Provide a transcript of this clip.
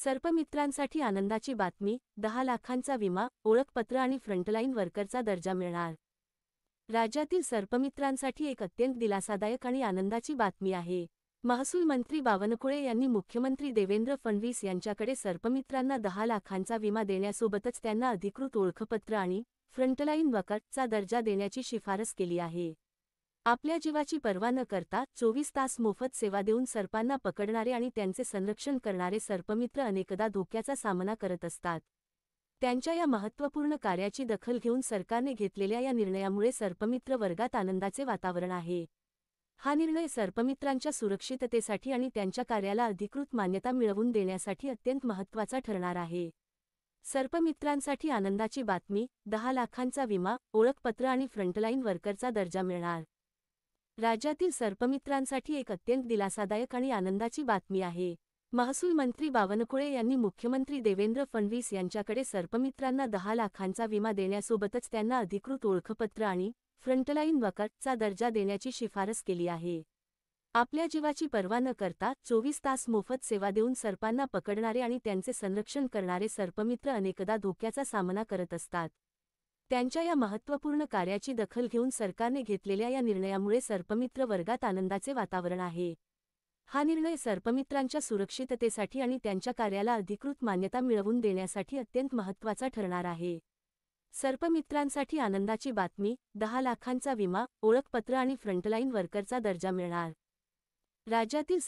सर्पमित्रांसाठी आनंदाची बातमी, 10 लाखांचा विमा, ओळखपत्र आणि फ्रंटलाईन वर्करचा दर्जा मिळणार. राज्यातील सर्पमित्रांसाठी एक अत्यंत दिलासादायक आणि आनंदाची बातमी आहे. महसूल मंत्री बावनकुळे यांनी मुख्यमंत्री देवेंद्र फडणवीस यांच्याकडे सर्पमित्रांना 10 लाखांचा विमा देण्यासोबतच त्यांना अधिकृत ओळखपत्र आणि फ्रंटलाईन वर्करचा दर्जा देण्याची शिफारस केली आहे. आपल्या जीवाची पर्वा न करता 24 तास मोफत सेवा देऊन सर्पांना पकडणारे आणि त्यांचे संरक्षण करणारे सर्पमित्र अनेकदा धोक्याचा सामना करत असतात. त्यांच्या या महत्त्वपूर्ण कार्याची दखल घेऊन सरकारने घेतलेल्या या निर्णयामुळे सर्पमित्र वर्गात आनंदाचे वातावरण आहे. हा निर्णय सर्पमित्रांच्या सुरक्षिततेसाठी आणि त्यांच्या कार्याला अधिकृत मान्यता मिळवून देण्यासाठी अत्यंत महत्त्वाचा ठरणार आहे. सर्पमित्रांसाठी आनंदाची बातमी, 10 लाखांचा विमा, ओळखपत्र आणि फ्रंटलाईन वर्करचा दर्जा मिळणार. राज्यातील सर्पमित्रांसाठी एक अत्यंत दिलासादायक आणि आनंदाची बातमी आहे. महसूल मंत्री बावनकुळे यांनी मुख्यमंत्री देवेंद्र फडणवीस यांच्याकडे सर्पमित्रांना 10 लाखांचा विमा देण्यासोबतच त्यांना अधिकृत ओळखपत्र आणि फ्रंटलाईन वर्करचा दर्जा देण्याची शिफारस केली आहे. आपल्या जीवाची पर्वा न करता 24 तास मोफत सेवा देऊन सर्पांना पकडणारे आणि त्यांचे संरक्षण करणारे सर्पमित्र अनेकदा धोक्याचा सामना करत असतात. त्यांच्या या महत्त्वपूर्ण कार्याची दखल घेऊन सरकारने घेतलेल्या या निर्णयामुळे सर्पमित्र वर्गात आनंदाचे वातावरण आहे. हा निर्णय सर्पमित्रांच्या सुरक्षिततेसाठी आणि त्यांच्या कार्याला अधिकृत मान्यता मिळवून देण्यासाठी अत्यंत महत्त्वाचा ठरणार आहे. सर्पमित्रांसाठी आनंदाची बातमी, 10 लाखांचा विमा, ओळखपत्र आणि फ्रंटलाईन वर्करचा दर्जा मिळणार. राज्यातील